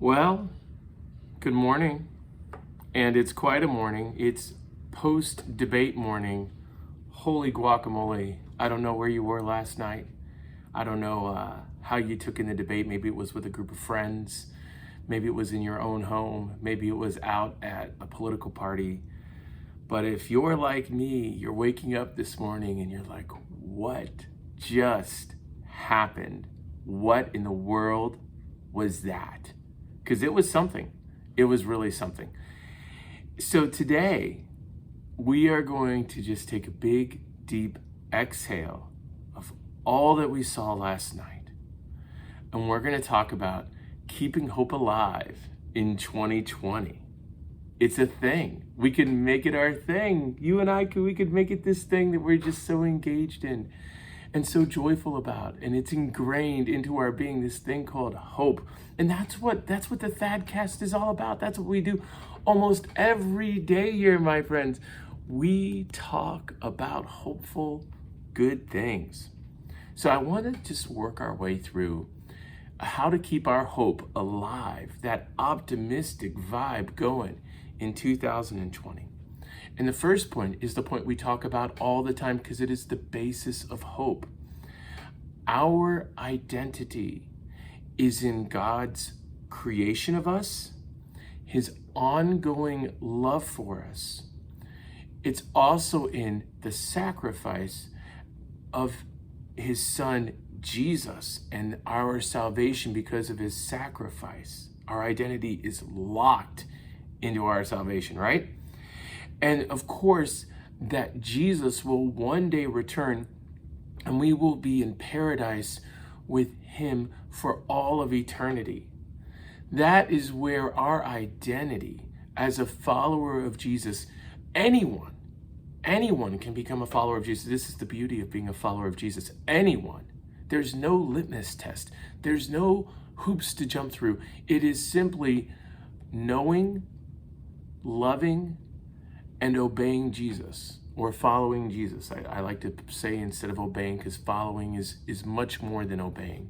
Well, good morning. And it's quite a morning. It's post-debate morning. Holy guacamole. I don't know where you were last night. I don't know how you took in the debate. Maybe it was with a group of friends. Maybe it was in your own home. Maybe it was out at a political party. But if you're like me, you're waking up this morning and you're like, what just happened? What in the world was that? Because it was something. It was really something. So today, we are going to just take a big, deep exhale of all that we saw last night. And we're going to talk about keeping hope alive in 2020. It's a thing. We can make it our thing. You and I, we could make it this thing that we're just so engaged in and so joyful about. And it's ingrained into our being, this thing called hope. And that's what the Thadcast is all about. That's what we do almost every day here, my friends. We talk about hopeful, good things. So I want to just work our way through how to keep our hope alive, that optimistic vibe going in 2020. And the first point is the point we talk about all the time because it is the basis of hope. Our identity is in God's creation of us, his ongoing love for us. It's also in the sacrifice of his son, Jesus, and our salvation because of his sacrifice. Our identity is locked into our salvation, right? And of course, that Jesus will one day return and we will be in paradise with him for all of eternity. That is where our identity as a follower of Jesus, anyone can become a follower of Jesus. This is the beauty of being a follower of Jesus. Anyone. There's no litmus test. There's no hoops to jump through. It is simply knowing, loving, and obeying Jesus, or following Jesus. I like to say instead of obeying, because following is much more than obeying.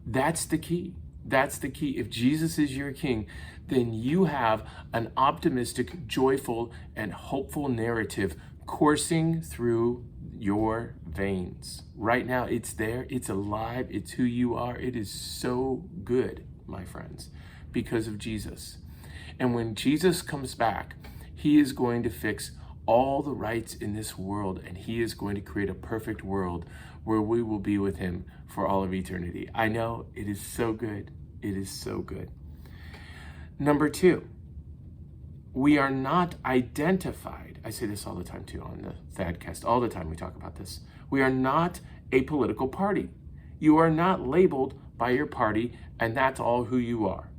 That's the key. That's the key. If Jesus is your king, then you have an optimistic, joyful, and hopeful narrative coursing through your veins. Right now, it's there, it's alive, it's who you are. It is so good, my friends, because of Jesus. And when Jesus comes back, he is going to fix all the rights in this world, and he is going to create a perfect world where we will be with him for all of eternity. I know, it is so good. It is so good. Number two, we are not identified. I say this all the time too on the Thadcast. All the time we talk about this. We are not a political party. You are not labeled by your party, and that's all who you are.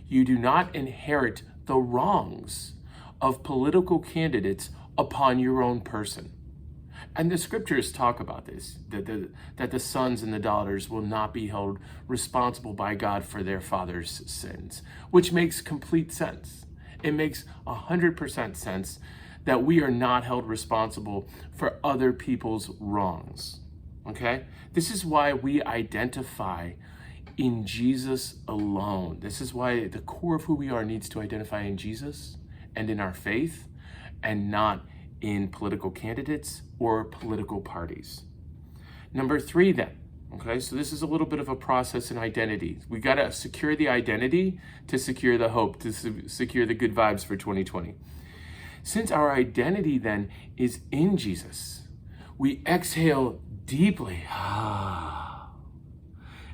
You do not inherit the wrongs of political candidates upon your own person. And the scriptures talk about this, that the sons and the daughters will not be held responsible by God for their father's sins, which makes complete sense. It makes 100% sense that we are not held responsible for other people's wrongs, okay? This is why we identify in Jesus alone. This is why the core of who we are needs to identify in Jesus and in our faith, and not in political candidates or political parties. Number three then, okay, so this is a little bit of a process in identity. We got to secure the identity to secure the hope, to secure the good vibes for 2020. Since our identity then is in Jesus, we exhale deeply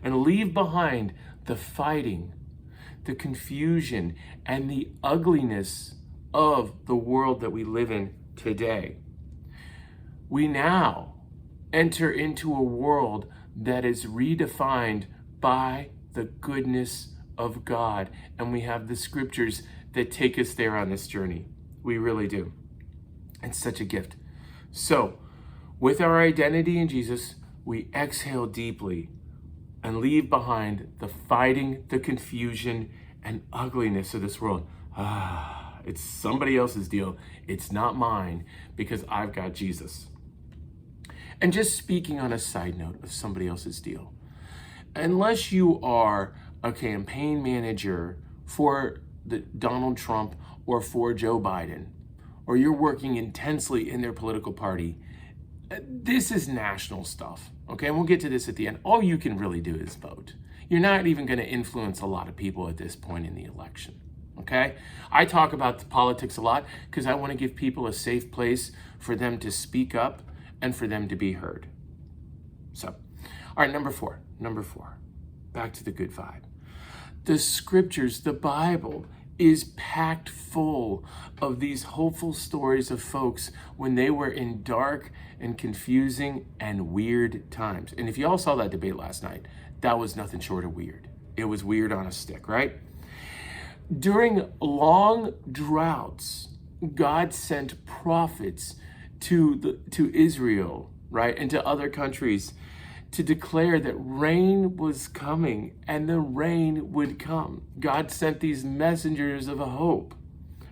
and leave behind the fighting, the confusion, and the ugliness of the world that we live in today. We now enter into a world that is redefined by the goodness of God, and we have the scriptures that take us there on this journey. We really do. It's such a gift. So, with our identity in Jesus, we exhale deeply and leave behind the fighting, the confusion, and ugliness of this world. It's somebody else's deal. It's not mine, because I've got Jesus. And just speaking on a side note of somebody else's deal, unless you are a campaign manager for Donald Trump or for Joe Biden, or you're working intensely in their political party, this is national stuff, okay? And we'll get to this at the end. All you can really do is vote. You're not even going to influence a lot of people at this point in the election, okay? I talk about politics a lot because I want to give people a safe place for them to speak up and for them to be heard. So, all right, number four, back to the good vibe. The scriptures, the Bible, is packed full of these hopeful stories of folks when they were in dark and confusing and weird times. And if you all saw that debate last night, that was nothing short of weird. It was weird on a stick, right? During long droughts, God sent prophets to Israel, right, and to other countries to declare that rain was coming and the rain would come. God sent these messengers of hope,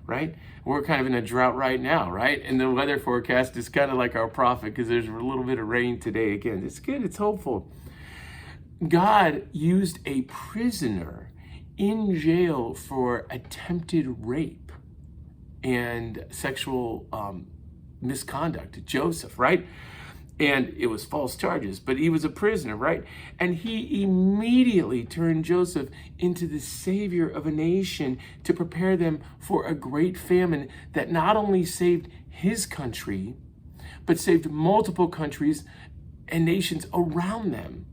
right? We're kind of in a drought right now, right? And the weather forecast is kind of like our prophet because there's a little bit of rain today again. It's good, it's hopeful. God used a prisoner in jail for attempted rape and sexual misconduct, Joseph, right? And it was false charges, but he was a prisoner, right? And he immediately turned Joseph into the savior of a nation to prepare them for a great famine that not only saved his country, but saved multiple countries and nations around them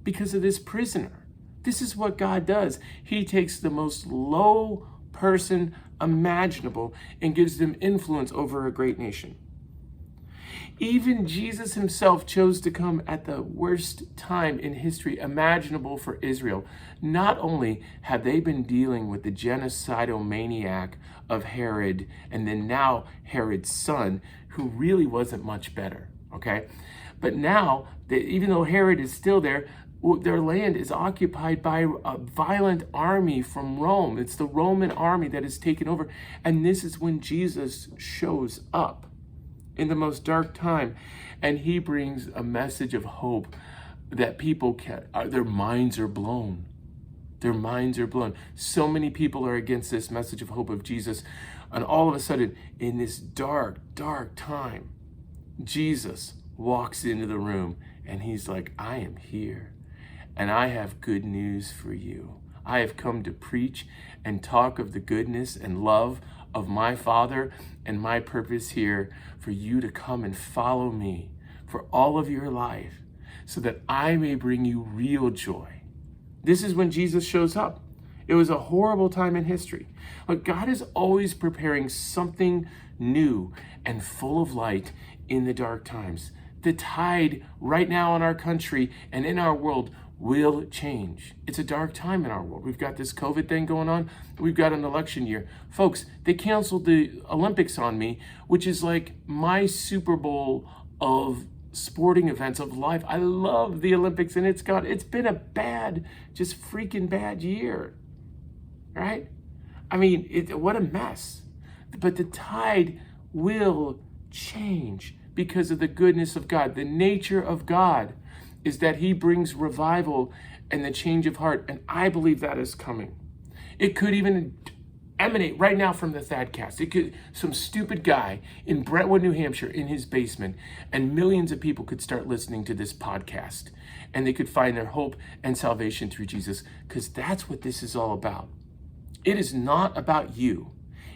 because of this prisoner. This is what God does. He takes the most low person imaginable and gives them influence over a great nation. Even Jesus himself chose to come at the worst time in history imaginable for Israel. Not only have they been dealing with the genocidal maniac of Herod, and then now Herod's son, who really wasn't much better, okay? But now, even though Herod is still there, their land is occupied by a violent army from Rome. It's the Roman army that has taken over. And this is when Jesus shows up in the most dark time, and he brings a message of hope that people their minds are blown. Their minds are blown. So many people are against this message of hope of Jesus, and all of a sudden, in this dark, dark time, Jesus walks into the room, and he's like, I am here, and I have good news for you. I have come to preach and talk of the goodness and love of my Father and my purpose here for you to come and follow me for all of your life so that I may bring you real joy. This is when Jesus shows up. It was a horrible time in history. But God is always preparing something new and full of light in the dark times. The tide right now in our country and in our world will change. It's a dark time in our world. We've got this COVID thing going on. We've got an election year. Folks, they canceled the Olympics on me, which is like my Super Bowl of sporting events of life. I love the Olympics, and it's been a just freaking bad year, right? I mean, what a mess. But the tide will change because of the goodness of God. The nature of God is that he brings revival and the change of heart. And I believe that is coming. It could even emanate right now from the Thadcast. It could, some stupid guy in Brentwood, New Hampshire, in his basement, and millions of people could start listening to this podcast, and they could find their hope and salvation through Jesus, because that's what this is all about. It is not about you.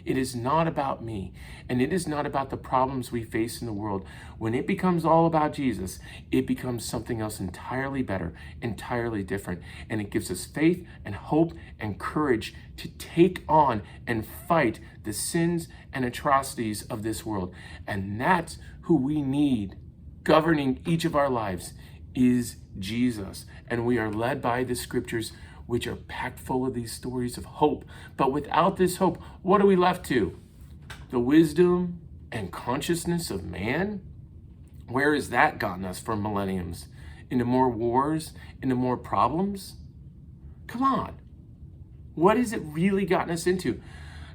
It is not about me, and it is not about the problems we face in the world. When it becomes all about Jesus, it becomes something else entirely better, entirely different, and it gives us faith and hope and courage to take on and fight the sins and atrocities of this world. And that's who we need governing each of our lives is Jesus, and we are led by the scriptures, which are packed full of these stories of hope. But without this hope, what are we left to? The wisdom and consciousness of man? Where has that gotten us for millenniums? Into more wars? Into more problems? Come on. What has it really gotten us into?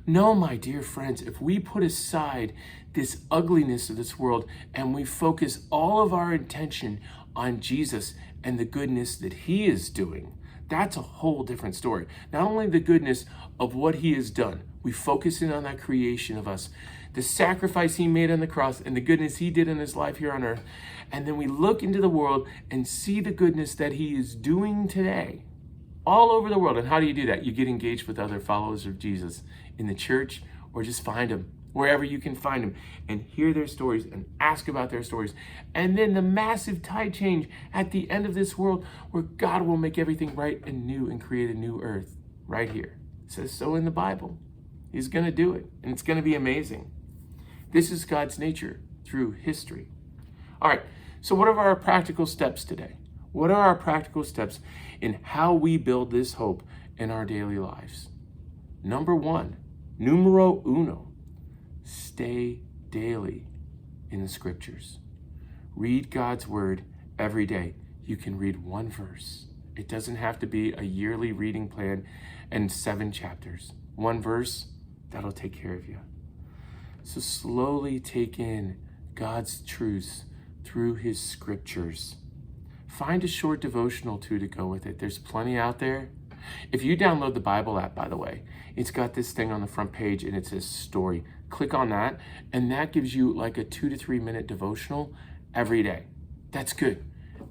No, my dear friends, if we put aside this ugliness of this world and we focus all of our attention on Jesus and the goodness that he is doing, that's a whole different story. Not only the goodness of what he has done, we focus in on that creation of us, the sacrifice he made on the cross and the goodness he did in his life here on earth. And then we look into the world and see the goodness that he is doing today all over the world. And how do you do that? You get engaged with other followers of Jesus in the church, or just find them wherever you can find them and hear their stories and ask about their stories. And then the massive tide change at the end of this world, where God will make everything right and new and create a new earth right here. It says so in the Bible. He's going to do it, and it's going to be amazing. This is God's nature through history. All right, so what are our practical steps today? What are our practical steps in how we build this hope in our daily lives? Number one, numero uno, stay daily in the scriptures. Read God's word every day. You can read one verse. It doesn't have to be a yearly reading plan and 7 chapters. One verse, that'll take care of you. So slowly take in God's truths through his scriptures. Find a short devotional too to go with it. There's plenty out there. If you download the Bible app, by the way, it's got this thing on the front page and it says story. Click on that, and that gives you like a 2 to 3 minute devotional every day. That's good.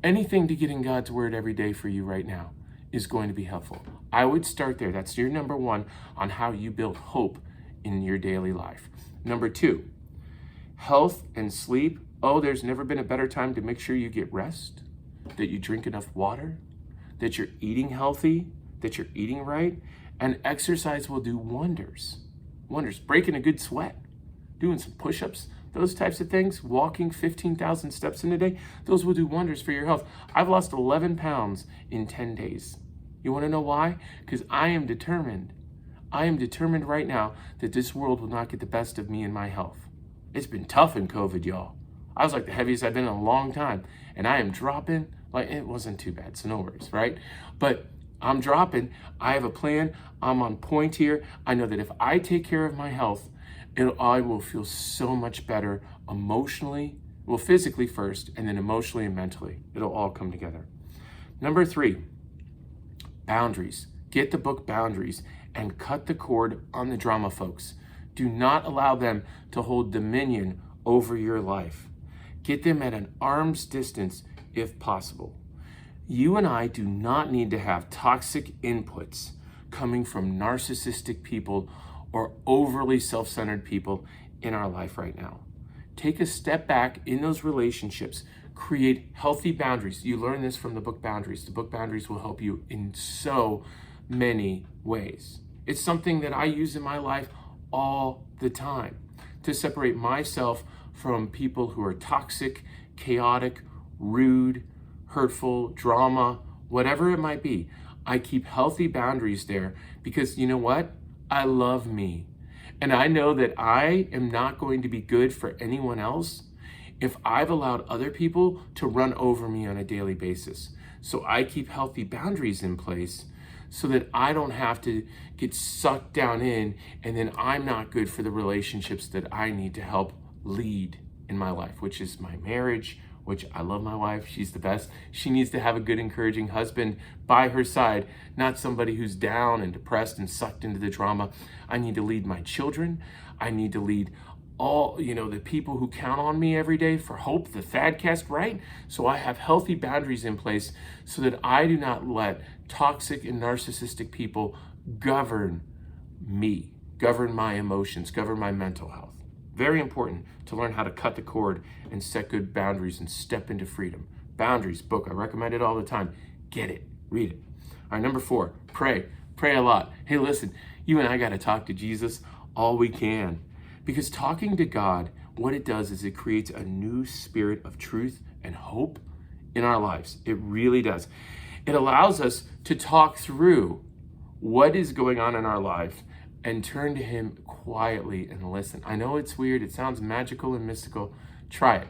Anything to get in God's word every day for you right now is going to be helpful. I would start there. That's your number one on how you build hope in your daily life. Number 2, health and sleep. Oh, there's never been a better time to make sure you get rest, that you drink enough water, that you're eating healthy, that you're eating right, and exercise will do wonders. Wonders. Breaking a good sweat, doing some push-ups, those types of things, walking 15,000 steps in a day, those will do wonders for your health. I've lost 11 pounds in 10 days. You want to know why? Because I am determined. I am determined right now that this world will not get the best of me and my health. It's been tough in COVID, y'all. I was like the heaviest I've been in a long time, and I am dropping. Like, it wasn't too bad, so no worries, right? But I'm dropping. I have a plan. I'm on point here. I know that if I take care of my health, I will feel so much better emotionally, well, physically first, and then emotionally and mentally. It'll all come together. Number 3, boundaries. Get the book Boundaries and cut the cord on the drama folks. Do not allow them to hold dominion over your life. Get them at an arm's distance if possible. You and I do not need to have toxic inputs coming from narcissistic people or overly self-centered people in our life right now. Take a step back in those relationships. Create healthy boundaries. You learn this from the book Boundaries. The book Boundaries will help you in so many ways. It's something that I use in my life all the time to separate myself from people who are toxic, chaotic, rude, hurtful, drama, whatever it might be. I keep healthy boundaries there because you know what? I love me. And I know that I am not going to be good for anyone else if I've allowed other people to run over me on a daily basis. So I keep healthy boundaries in place so that I don't have to get sucked down in, and then I'm not good for the relationships that I need to help lead in my life, which is my marriage, which I love my wife. She's the best. She needs to have a good, encouraging husband by her side, not somebody who's down and depressed and sucked into the drama. I need to lead my children. I need to lead all, the people who count on me every day for hope, the Thadcast, right? So I have healthy boundaries in place so that I do not let toxic and narcissistic people govern me, govern my emotions, govern my mental health. Very important to learn how to cut the cord and set good boundaries and step into freedom. Boundaries book, I recommend it all the time. Get it, read it. All right, number 4, pray. Pray a lot. Hey, listen, you and I got to talk to Jesus all we can, because talking to God, what it does is it creates a new spirit of truth and hope in our lives. It really does. It allows us to talk through what is going on in our life and turn to him quietly and listen. I know it's weird. It sounds magical and mystical. Try it.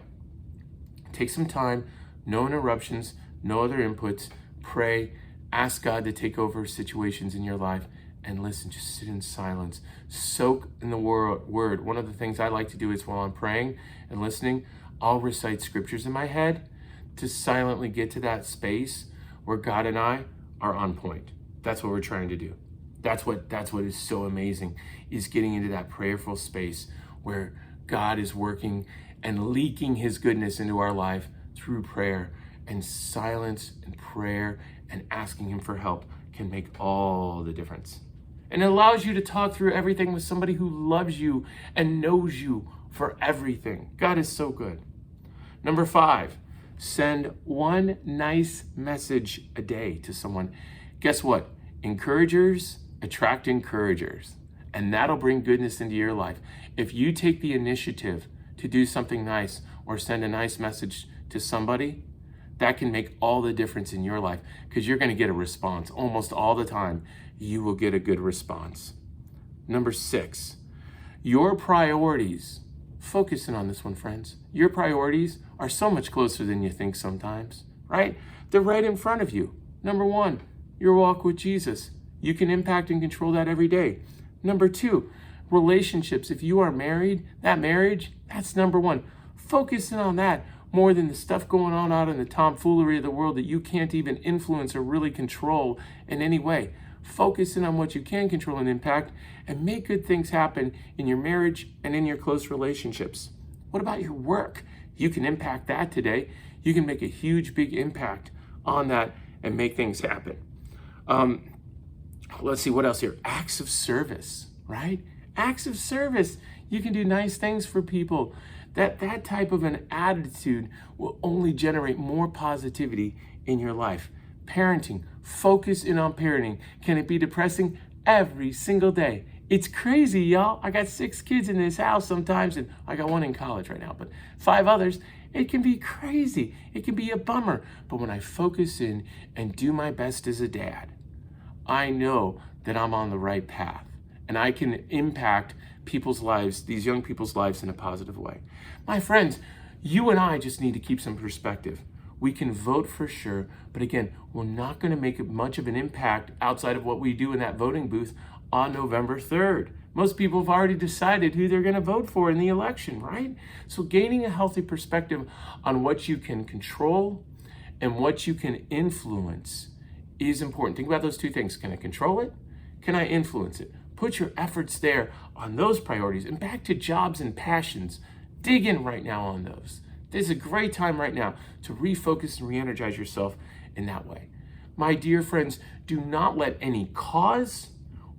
Take some time, no interruptions, no other inputs. Pray, ask God to take over situations in your life, and listen. Just sit in silence. Soak in the word. One of the things I like to do is while I'm praying and listening, I'll recite scriptures in my head to silently get to that space where God and I are on point. That's what we're trying to do. That's what is so amazing, is getting into that prayerful space where God is working and leaking his goodness into our life through prayer. And silence and prayer and asking him for help can make all the difference. And it allows you to talk through everything with somebody who loves you and knows you for everything. God is so good. Number 5, send one nice message a day to someone. Guess what? Encouragers attract encouragers, and that'll bring goodness into your life. If you take the initiative to do something nice or send a nice message to somebody, that can make all the difference in your life, because you're going to get a response. Almost all the time, you will get a good response. Number 6, your priorities. Focus in on this one, friends. Your priorities are so much closer than you think sometimes, right? They're right in front of you. Number 1, your walk with Jesus. You can impact and control that every day. Number 2, relationships. If you are married, that marriage, that's number 1. Focus in on that more than the stuff going on out in the tomfoolery of the world that you can't even influence or really control in any way. Focus in on what you can control and impact, and make good things happen in your marriage and in your close relationships. What about your work? You can impact that today. You can make a huge, big impact on that and make things happen. Let's see, what else here? Acts of service, right? Acts of service. You can do nice things for people. That type of an attitude will only generate more positivity in your life. Parenting. Focus in on parenting. Can it be depressing? Every single day. It's crazy, y'all. I got 6 kids in this house sometimes, and I got 1 in college right now, but 5 others. It can be crazy. It can be a bummer. But when I focus in and do my best as a dad, I know that I'm on the right path, and I can impact people's lives, these young people's lives, in a positive way. My friends, you and I just need to keep some perspective. We can vote for sure, but again, we're not going to make much of an impact outside of what we do in that voting booth on November 3rd. Most people have already decided who they're going to vote for in the election, right? So gaining a healthy perspective on what you can control and what you can influence is important. Think about those 2 things. Can I control it? Can I influence it? Put your efforts there on those priorities. And back to jobs and passions. Dig in right now on those. This is a great time right now to refocus and re-energize yourself in that way. My dear friends, do not let any cause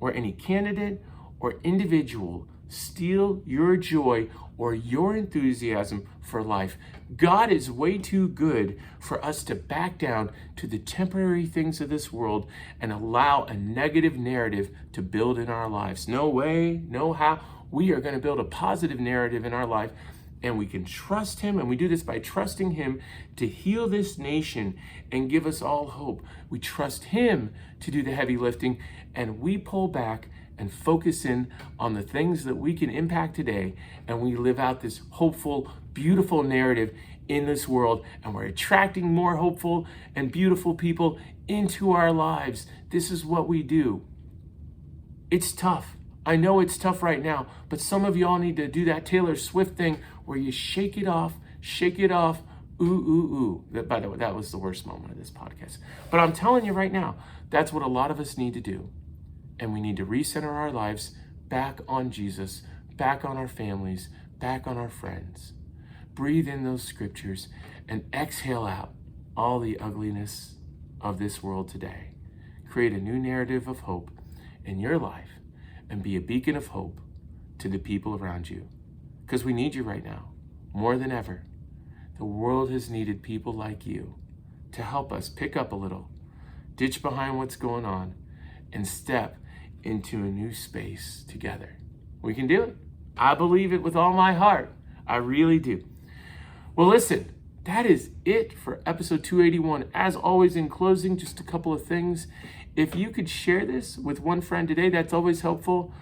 or any candidate or individual steal your joy or your enthusiasm for life. God is way too good for us to back down to the temporary things of this world and allow a negative narrative to build in our lives. No way, no how. We are going to build a positive narrative in our life, and we can trust him, and we do this by trusting him to heal this nation and give us all hope. We trust him to do the heavy lifting, and we pull back and focus in on the things that we can impact today, and we live out this hopeful, beautiful narrative in this world, and we're attracting more hopeful and beautiful people into our lives. This is what we do. It's tough. I know it's tough right now, but some of y'all need to do that Taylor Swift thing where you shake it off, ooh, ooh, ooh. By the way, that was the worst moment of this podcast. But I'm telling you right now, that's what a lot of us need to do. And we need to recenter our lives back on Jesus, back on our families, back on our friends. Breathe in those scriptures and exhale out all the ugliness of this world today. Create a new narrative of hope in your life and be a beacon of hope to the people around you. Because we need you right now, more than ever. The world has needed people like you to help us pick up a little, ditch behind what's going on, and step into a new space together. We can do it. I believe it with all my heart. I really do. Well, listen, that is it for episode 281. As always, in closing, just a couple of things. If you could share this with one friend today, that's always helpful.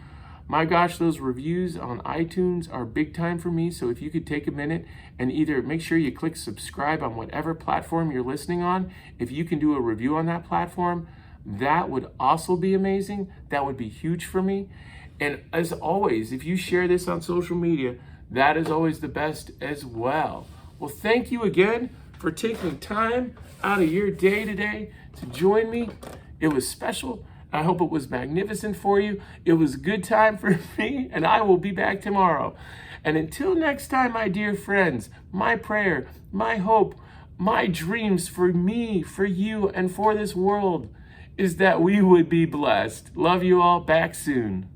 My gosh, those reviews on iTunes are big time for me. So if you could take a minute and either make sure you click subscribe on whatever platform you're listening on. If you can do a review on that platform, that would also be amazing. That would be huge for me. And as always, if you share this on social media, that is always the best as well. Well, thank you again for taking time out of your day today to join me It was special. I hope it was magnificent for you. It was a good time for me, and I will be back tomorrow. And until next time, my dear friends, my prayer, my hope, my dreams for me, for you, and for this world is that we would be blessed. Love you all. Back soon.